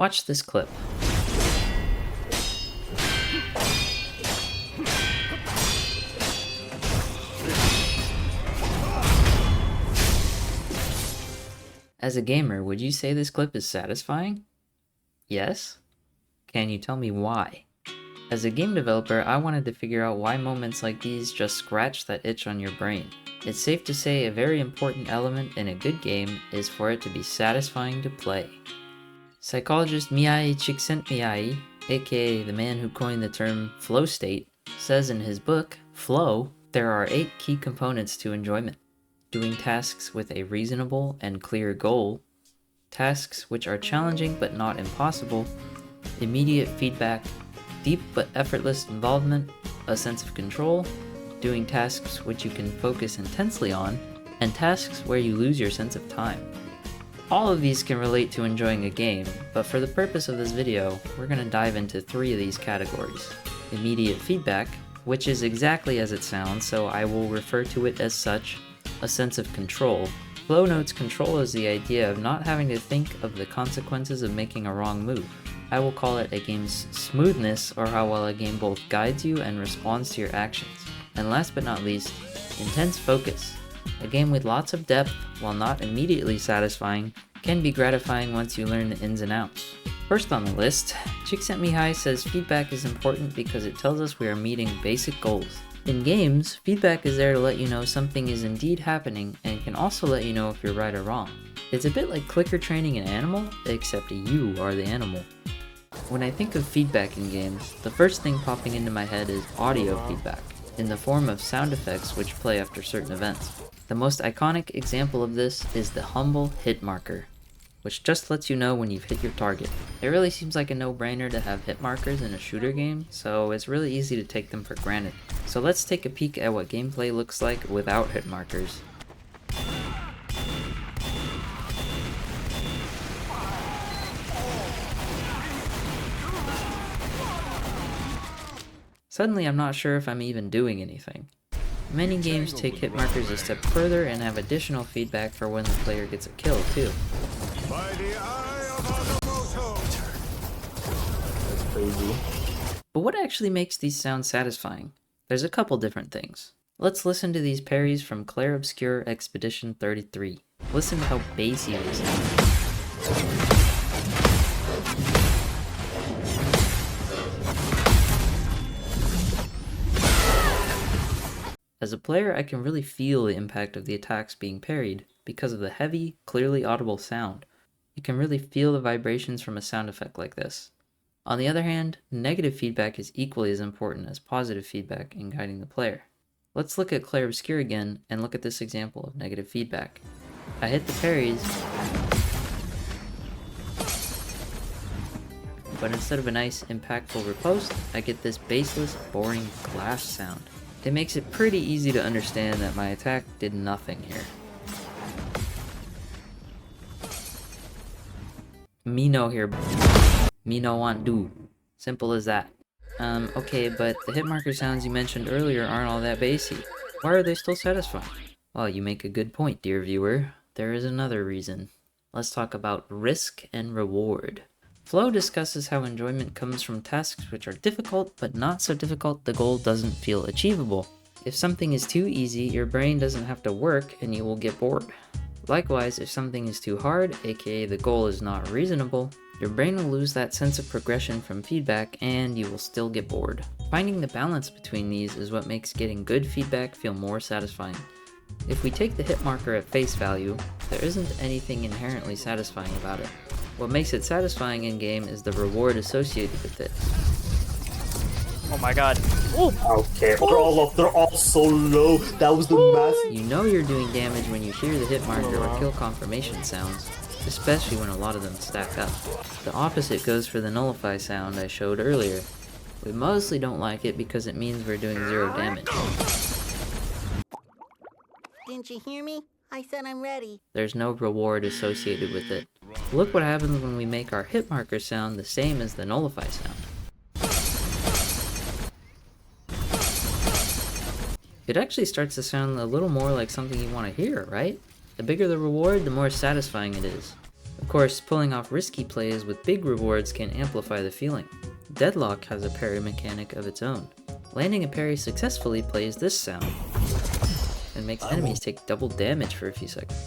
Watch this clip. As a gamer, would you say this clip is satisfying? Yes? Can you tell me why? As a game developer, I wanted to figure out why moments like these just scratch that itch on your brain. It's safe to say a very important element in a good game is for it to be satisfying to play. Psychologist Miyai Csikszentmihalyi, aka the man who coined the term flow state, says in his book, Flow, there are 8 key components to enjoyment. Doing tasks with a reasonable and clear goal, tasks which are challenging but not impossible, immediate feedback, deep but effortless involvement, a sense of control, doing tasks which you can focus intensely on, and tasks where you lose your sense of time. All of these can relate to enjoying a game, but for the purpose of this video, we're going to dive into 3 of these categories. Immediate feedback, which is exactly as it sounds, so I will refer to it as such, a sense of control. Flow notes control is the idea of not having to think of the consequences of making a wrong move. I will call it a game's smoothness, or how well a game both guides you and responds to your actions. And last but not least, intense focus. A game with lots of depth, while not immediately satisfying, can be gratifying once you learn the ins and outs. First on the list, Csikszentmihalyi says feedback is important because it tells us we are meeting basic goals. In games, feedback is there to let you know something is indeed happening and can also let you know if you're right or wrong. It's a bit like clicker training an animal, except you are the animal. When I think of feedback in games, the first thing popping into my head is audio feedback, in the form of sound effects which play after certain events. The most iconic example of this is the humble hit marker, which just lets you know when you've hit your target. It really seems like a no-brainer to have hit markers in a shooter game, so it's really easy to take them for granted. So let's take a peek at what gameplay looks like without hit markers. Suddenly I'm not sure if I'm even doing anything. Many games take hit markers a step further and have additional feedback for when the player gets a kill too. That's crazy. But what actually makes these sounds satisfying? There's a couple different things. Let's listen to these parries from Clair Obscur Expedition 33. Listen to how bassy they sound. As a player, I can really feel the impact of the attacks being parried because of the heavy, clearly audible sound. You can really feel the vibrations from a sound effect like this. On the other hand, negative feedback is equally as important as positive feedback in guiding the player. Let's look at Clair Obscur again and look at this example of negative feedback. I hit the parries, but instead of a nice, impactful riposte, I get this baseless, boring glass sound. It makes it pretty easy to understand that my attack did nothing here. Me no here. Me no want do. Simple as that. Okay, but the hit marker sounds you mentioned earlier aren't all that bassy. Why are they still satisfying? Well, you make a good point, dear viewer. There is another reason. Let's talk about risk and reward. Flow discusses how enjoyment comes from tasks which are difficult, but not so difficult the goal doesn't feel achievable. If something is too easy, your brain doesn't have to work and you will get bored. Likewise, if something is too hard, aka the goal is not reasonable, your brain will lose that sense of progression from feedback and you will still get bored. Finding the balance between these is what makes getting good feedback feel more satisfying. If we take the hit marker at face value, there isn't anything inherently satisfying about it. What makes it satisfying in-game is the reward associated with it. Oh my god. Oh. Okay, they're all so low. That was the massive. You know you're doing damage when you hear the hit marker or kill confirmation sounds, especially when a lot of them stack up. The opposite goes for the nullify sound I showed earlier. We mostly don't like it because it means we're doing 0 damage. Didn't you hear me? I said I'm ready. There's no reward associated with it. Look what happens when we make our hit marker sound the same as the nullify sound. It actually starts to sound a little more like something you want to hear, right? The bigger the reward, the more satisfying it is. Of course, pulling off risky plays with big rewards can amplify the feeling. Deadlock has a parry mechanic of its own. Landing a parry successfully plays this sound, and makes enemies take double damage for a few seconds.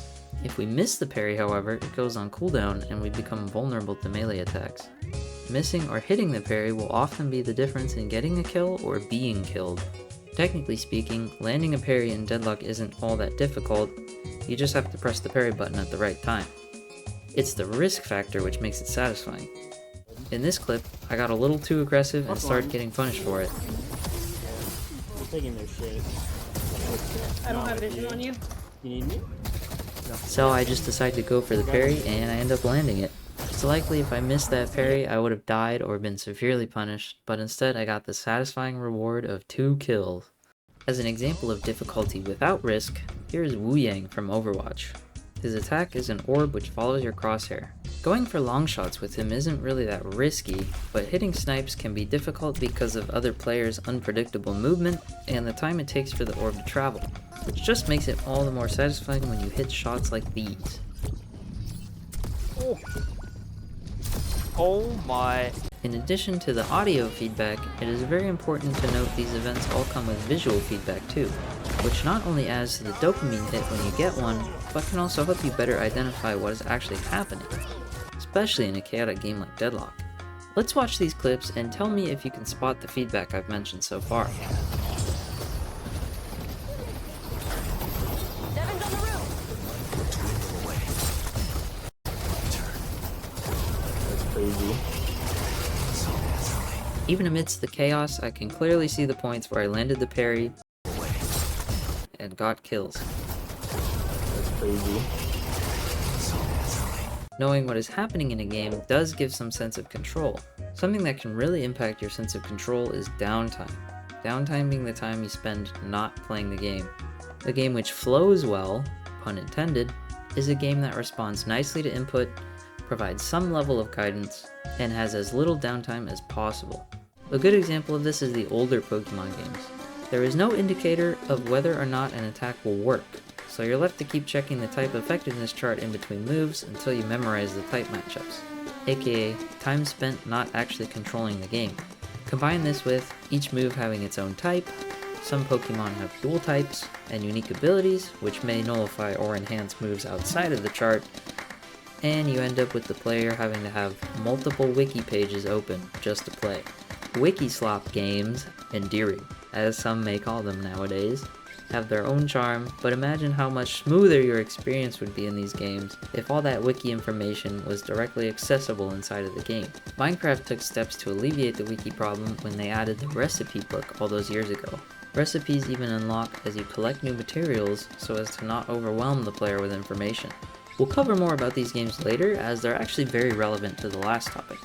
If we miss the parry, however, it goes on cooldown and we become vulnerable to melee attacks. Missing or hitting the parry will often be the difference in getting a kill or being killed. Technically speaking, landing a parry in Deadlock isn't all that difficult, you just have to press the parry button at the right time. It's the risk factor which makes it satisfying. In this clip, I got a little too aggressive and started getting punished for it. I'm taking their shit. I don't have vision on you. You need me? So I just decided to go for the parry and I end up landing it. It's likely if I missed that parry I would have died or been severely punished, but instead I got the satisfying reward of 2 kills. As an example of difficulty without risk, here's Wu Yang from Overwatch. His attack is an orb which follows your crosshair. Going for long shots with him isn't really that risky, but hitting snipes can be difficult because of other players' unpredictable movement and the time it takes for the orb to travel, which just makes it all the more satisfying when you hit shots like these. Oh my. In addition to the audio feedback, it is very important to note these events all come with visual feedback too, which not only adds to the dopamine hit when you get one, but can also help you better identify what is actually happening, especially in a chaotic game like Deadlock. Let's watch these clips and tell me if you can spot the feedback I've mentioned so far. Devin's on the roof. That's crazy. Even amidst the chaos, I can clearly see the points where I landed the parry and got kills. That's crazy. Knowing what is happening in a game does give some sense of control. Something that can really impact your sense of control is downtime. Downtime being the time you spend not playing the game. A game which flows well, pun intended, is a game that responds nicely to input, provides some level of guidance, and has as little downtime as possible. A good example of this is the older Pokemon games. There is no indicator of whether or not an attack will work, so you're left to keep checking the type effectiveness chart in between moves until you memorize the type matchups, aka time spent not actually controlling the game. Combine this with each move having its own type, some Pokemon have dual types, and unique abilities which may nullify or enhance moves outside of the chart, and you end up with the player having to have multiple wiki pages open just to play. Wiki-slop games, endearing, as some may call them nowadays, have their own charm, but imagine how much smoother your experience would be in these games if all that wiki information was directly accessible inside of the game. Minecraft took steps to alleviate the wiki problem when they added the recipe book all those years ago. Recipes even unlock as you collect new materials so as to not overwhelm the player with information. We'll cover more about these games later as they're actually very relevant to the last topic.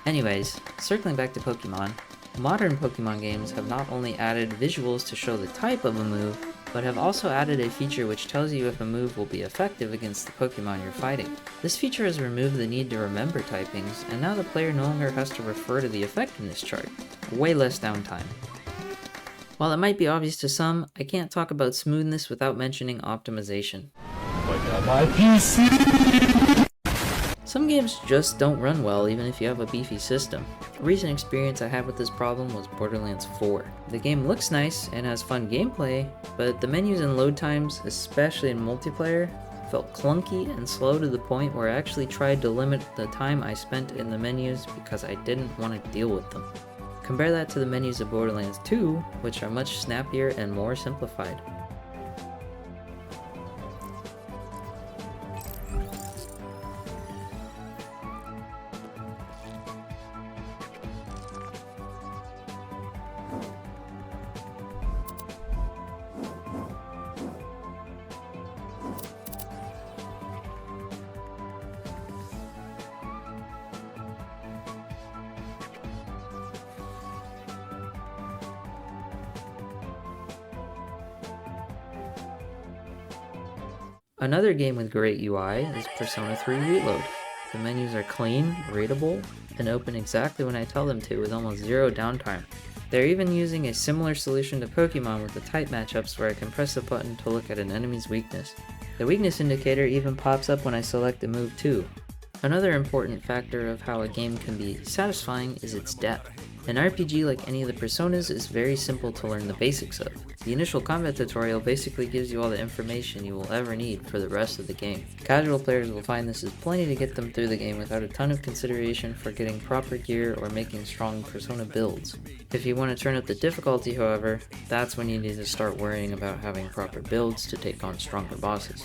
Anyways, circling back to Pokemon, modern Pokemon games have not only added visuals to show the type of a move, but have also added a feature which tells you if a move will be effective against the Pokemon you're fighting. This feature has removed the need to remember typings, and now the player no longer has to refer to the effectiveness chart. Way less downtime. While it might be obvious to some, I can't talk about smoothness without mentioning optimization. My PC! Some games just don't run well even if you have a beefy system. A recent experience I had with this problem was Borderlands 4. The game looks nice and has fun gameplay, but the menus and load times, especially in multiplayer, felt clunky and slow to the point where I actually tried to limit the time I spent in the menus because I didn't want to deal with them. Compare that to the menus of Borderlands 2, which are much snappier and more simplified. Another game with great UI is Persona 3 Reload. The menus are clean, readable, and open exactly when I tell them to with almost zero downtime. They're even using a similar solution to Pokemon with the type matchups where I can press a button to look at an enemy's weakness. The weakness indicator even pops up when I select a move too. Another important factor of how a game can be satisfying is its depth. An RPG like any of the Personas is very simple to learn the basics of. The initial combat tutorial basically gives you all the information you will ever need for the rest of the game. Casual players will find this is plenty to get them through the game without a ton of consideration for getting proper gear or making strong Persona builds. If you want to turn up the difficulty, however, that's when you need to start worrying about having proper builds to take on stronger bosses.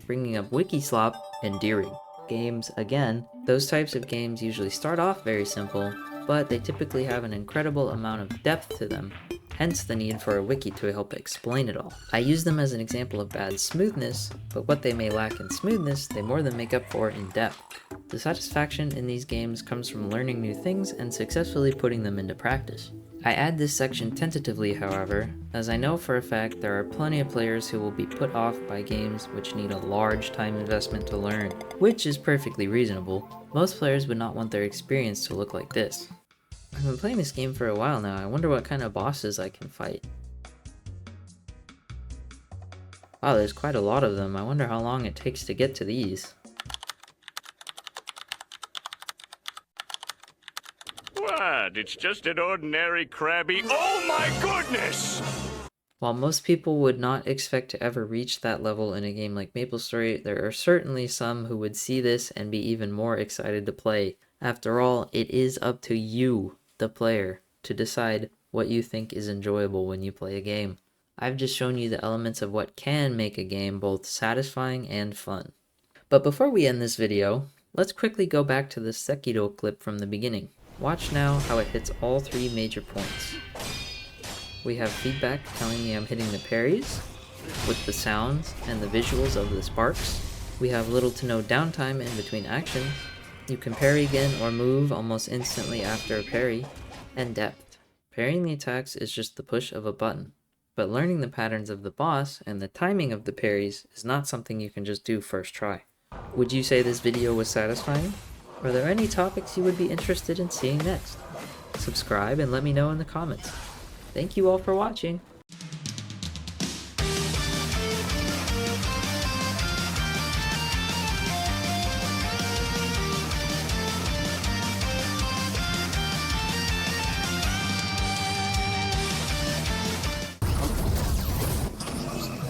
Bringing up Wikislop, endearing. Games, again, those types of games usually start off very simple, but they typically have an incredible amount of depth to them, hence the need for a wiki to help explain it all. I use them as an example of bad smoothness, but what they may lack in smoothness, they more than make up for in depth. The satisfaction in these games comes from learning new things and successfully putting them into practice. I add this section tentatively, however, as I know for a fact there are plenty of players who will be put off by games which need a large time investment to learn, which is perfectly reasonable. Most players would not want their experience to look like this. I've been playing this game for a while now. I wonder what kind of bosses I can fight. Wow, there's quite a lot of them. I wonder how long it takes to get to these. What? It's just an ordinary crabby. Oh my goodness! While most people would not expect to ever reach that level in a game like MapleStory, there are certainly some who would see this and be even more excited to play. After all, it is up to you, the player, to decide what you think is enjoyable when you play a game. I've just shown you the elements of what can make a game both satisfying and fun. But before we end this video, let's quickly go back to the Sekiro clip from the beginning. Watch now how it hits all three major points. We have feedback telling me I'm hitting the parries, with the sounds and the visuals of the sparks. We have little to no downtime in between actions. You can parry again or move almost instantly after a parry. And depth. Parrying the attacks is just the push of a button. But learning the patterns of the boss and the timing of the parries is not something you can just do first try. Would you say this video was satisfying? Are there any topics you would be interested in seeing next? Subscribe and let me know in the comments. Thank you all for watching.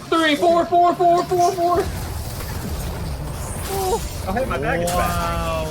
Three, four. Oh, hey, my bag is back. Wow.